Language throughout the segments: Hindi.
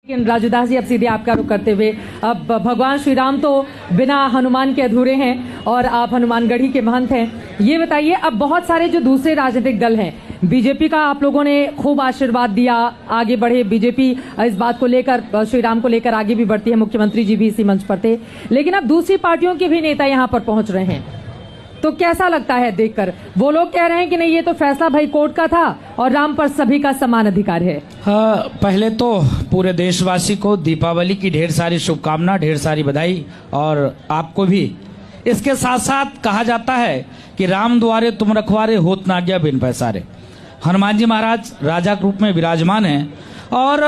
राजू दास जी, अब सीधे आपका रुख करते हुए, अब भगवान श्री राम तो बिना हनुमान के अधूरे हैं और आप हनुमानगढ़ी के महंत हैं। ये बताइए, अब बहुत सारे जो दूसरे राजनीतिक दल हैं, बीजेपी का आप लोगों ने खूब आशीर्वाद दिया, आगे बढ़े बीजेपी इस बात को लेकर, श्री राम को लेकर आगे भी बढ़ती है, मुख्यमंत्री जी भी इसी मंच पर थे, लेकिन अब दूसरी पार्टियों के भी नेता यहाँ पर पहुंच रहे हैं, तो कैसा लगता है देखकर? वो लोग कह रहे हैं कि नहीं, ये तो फैसला भाई कोर्ट का था और राम पर सभी का समान अधिकार है। पहले तो पूरे देशवासी को दीपावली की ढेर सारी शुभकामना, ढेर सारी बधाई, और आपको भी। इसके साथ साथ कहा जाता है कि राम द्वारे तुम रखवारे, होत ना गया बिन पैसारे। हनुमान जी महाराज राजा के रूप में विराजमान हैं और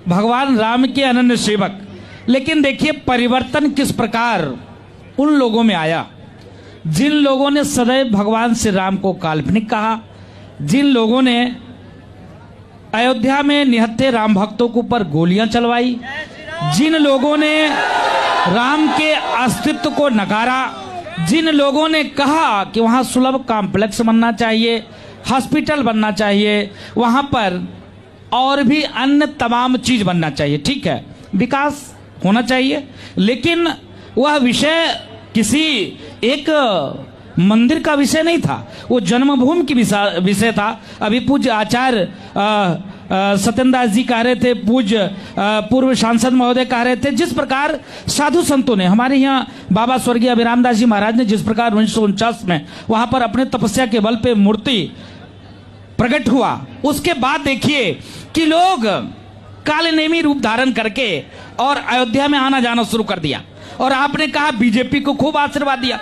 भगवान राम के अनन्य सेवक। लेकिन देखिए परिवर्तन किस प्रकार उन लोगों में आया जिन लोगों ने सदैव भगवान श्री राम को काल्पनिक कहा, जिन लोगों ने अयोध्या में निहत्थे राम भक्तों के ऊपर गोलियां चलवाई, जिन लोगों ने राम के अस्तित्व को नकारा, जिन लोगों ने कहा कि वहां सुलभ कॉम्प्लेक्स बनना चाहिए, हॉस्पिटल बनना चाहिए, वहां पर और भी अन्य तमाम चीज बनना चाहिए, ठीक है, विकास होना चाहिए, लेकिन वह विषय किसी एक मंदिर का विषय नहीं था, वो जन्मभूमि की विषय था। अभी पूज्य आचार्य सत्येंद्र दास जी कह रहे थे, पूज्य पूर्व सांसद महोदय कह रहे थे, जिस प्रकार साधु संतों ने, हमारे यहाँ बाबा स्वर्गीय अभिराम दास जी महाराज ने जिस प्रकार 1949 में वहां पर अपने तपस्या के बल पे मूर्ति प्रकट हुआ, उसके बाद देखिए कि लोग कालनेमी रूप धारण करके और अयोध्या में आना जाना शुरू कर दिया, और आपने कहा बीजेपी को खूब आशीर्वाद दिया।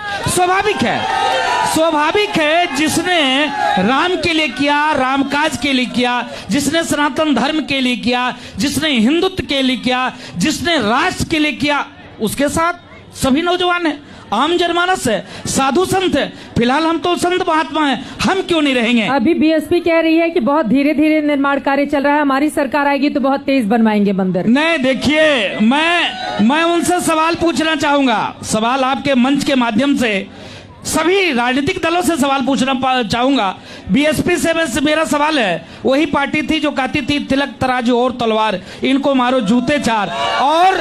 स्वाभाविक है, जिसने राम के लिए किया, रामकाज के लिए किया, जिसने सनातन धर्म के लिए किया, जिसने हिंदुत्व के लिए किया, जिसने राष्ट्र के लिए किया, उसके साथ सभी नौजवान हैं, आम जनमानस है, साधु संत है। फिलहाल हम तो संत महात्मा हैं, हम क्यों नहीं रहेंगे? अभी बीएसपी कह रही है कि बहुत धीरे धीरे निर्माण कार्य चल रहा है, हमारी सरकार आएगी तो बहुत तेज बनवाएंगे मंदिर। नहीं, देखिए मैं उनसे सवाल पूछना चाहूंगा, सवाल आपके मंच के माध्यम से सभी राजनीतिक दलों से सवाल पूछना चाहूंगा। बीएसपी से मेरा सवाल है, वही पार्टी थी जो कहती थी तिलक तराजू और तलवार, इनको मारो जूते चार, और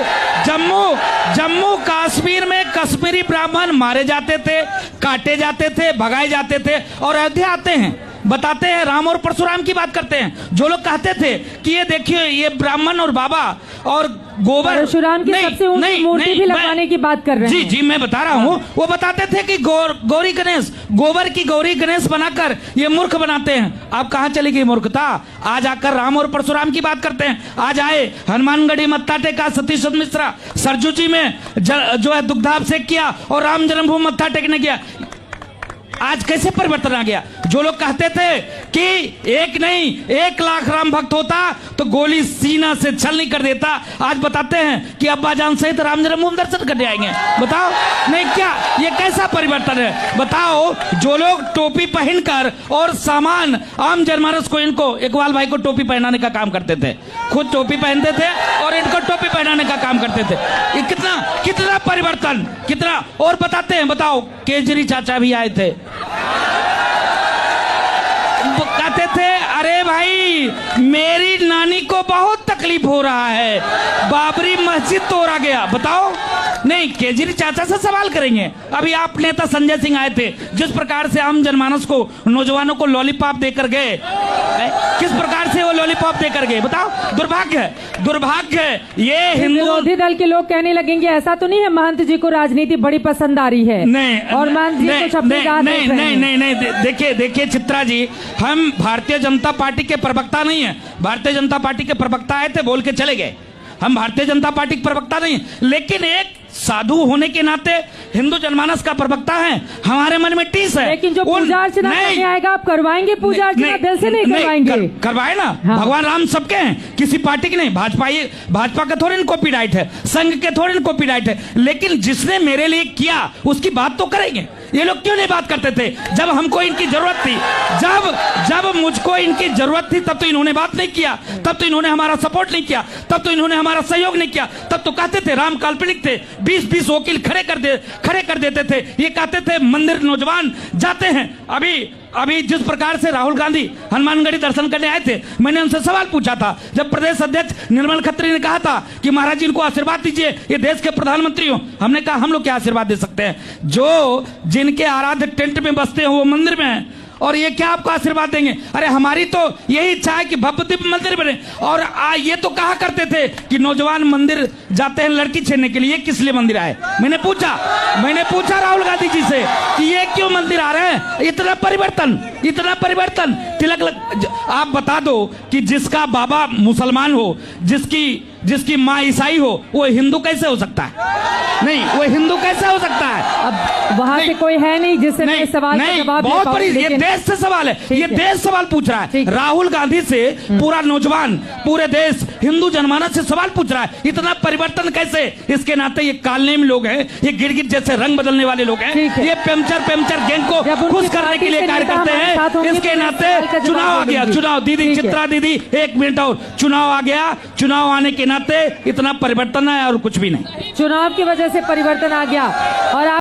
जम्मू कश्मीर में कश्मीरी ब्राह्मण मारे जाते थे, काटे जाते थे, भगाए जाते थे, और अयोध्या आते हैं, बताते हैं राम और परशुराम की बात करते हैं। जो लोग कहते थे कि ये देखिए ये ब्राह्मण और बाबा और गोबर, परशुराम की सबसे ऊंची मूर्ति भी लगवाने की बात कर रहे हैं। जी मैं बता रहा हूँ, वो बताते थे कि गौरी गणेश, गोबर की गौरी गणेश बनाकर ये मूर्ख बनाते हैं। अब कहाँ चली गई मूर्खता? आज आकर राम और परशुराम की बात करते हैं। आज आए हनुमानगढ़ी मत्था टेका, सतीश मिश्रा सरजू जी में जो है दुग्धाभिषेक किया और राम जन्मभूमि मत्था टेकने गया। आज कैसे परिवर्तन आ गया? जो लोग कहते थे कि एक नहीं 1 लाख राम भक्त होता तो गोली सीना से छल नहीं कर देता, आज बताते हैं कि अब्बा जान सहित राम जन्मभूमि दर्शन करने आएंगे। बताओ, नहीं क्या ये कैसा परिवर्तन है? बताओ, जो लोग टोपी पहनकर और सामान आम जनमानस को, इनको इकबाल भाई को टोपी पहनाने का काम करते थे, खुद टोपी पहनते थे और इनको टोपी पहनाने का काम करते थे। ये कितना परिवर्तन, कितना। और बताते हैं, बताओ, केजरी चाचा भी आए थे, कहते थे अरे भाई मेरी नानी को बहुत तकलीफ हो रहा है, बाबरी मस्जिद तोड़ा गया। बताओ, नहीं, केजरी चाचा से सवाल करेंगे। अभी आप नेता संजय सिंह आए थे, जिस प्रकार से आम जनमानस को, नौजवानों को लॉलीपॉप देकर गए, किस प्रकार से वो लॉलीपॉप देकर गए, बताओ। दुर्भाग्य है। ये हिंदू विरोधी दल के लोग कहने लगेंगे ऐसा तो नहीं है महंत जी को राजनीति बड़ी पसंद आ रही है, नहीं, और महंत जी को नहीं, देखिए चित्रा जी, हम भारतीय जनता पार्टी के प्रवक्ता नहीं है। भारतीय जनता पार्टी के प्रवक्ता आए थे, बोल के चले गए। हम भारतीय जनता पार्टी के प्रवक्ता नहीं, लेकिन एक साधु होने के नाते हिंदू जनमानस का प्रवक्ता है, हमारे मन में टीस है। लेकिन जो पूजा अर्चना करने आएगा, आप करवाएंगे पूजा अर्चना? दिल से नहीं करवाएंगे? करवाए ना। हाँ। भगवान राम सबके हैं, किसी पार्टी के नहीं। भाजपा का थोड़ी कॉपीराइट है, संघ के थोड़ी कॉपीराइट है, लेकिन जिसने मेरे लिए किया उसकी बात तो करेंगे। ये लोग क्यों नहीं बात करते थे जब हमको इनकी जरूरत थी? जब मुझको इनकी जरूरत थी तब तो इन्होंने बात नहीं किया, तब तो इन्होंने हमारा सपोर्ट नहीं किया, तब तो इन्होंने हमारा सहयोग नहीं किया। तब तो कहते थे राम काल्पनिक थे, 20-20 वकील खड़े कर देते थे। ये कहते थे मंदिर नौजवान जाते हैं। अभी अभी जिस प्रकार से राहुल गांधी हनुमानगढ़ी दर्शन करने आए थे, मैंने उनसे सवाल पूछा था, जब प्रदेश अध्यक्ष निर्मल खत्री ने कहा था कि महाराज जी इनको आशीर्वाद दीजिए, ये देश के प्रधानमंत्री हो, हमने कहा हम लोग क्या आशीर्वाद दे सकते हैं, जो जिनके आराध्य टेंट में बसते हैं वो मंदिर में हैं, और ये क्या आपको आशीर्वाद देंगे। अरे हमारी तो यही इच्छा है कि भव्य दिव्य मंदिर बने। और ये तो कहा करते थे कि नौजवान मंदिर जाते हैं लड़की छेड़ने के लिए, ये किस लिए मंदिर आए। मैंने पूछा राहुल गांधी जी से कि ये क्यों मंदिर आ रहे हैं, इतना परिवर्तन आप बता दो कि जिसका बाबा मुसलमान हो, जिसकी माँ ईसाई हो, वो हिंदू कैसे हो सकता है। नहीं, वो हिंदू कैसे हो सकता है। अब वहां से कोई है नहीं जिससे मैं सवाल का जवाब दे बहुत पाऊं, बड़ी, ये लेकिन देश से सवाल है, ये देश सवाल पूछ रहा है। राहुल गांधी से पूरा नौजवान, पूरे देश हिंदू जनमानस से सवाल पूछ रहा है, इतना परिवर्तन कैसे। इसके नाते ये कालनेमी लोग हैं, ये गिरगिट जैसे रंग बदलने वाले लोग हैं, ये पेमचर गैंग को खुश करने के लिए कार्य करते हैं। इसके नाते चुनाव आ गया, चुनाव दीदी चित्रा दीदी, 1 मिनट और, चुनाव आ गया, चुनाव आने के नाते इतना परिवर्तन है और कुछ भी नहीं। चुनाव की वजह से परिवर्तन आ गया। और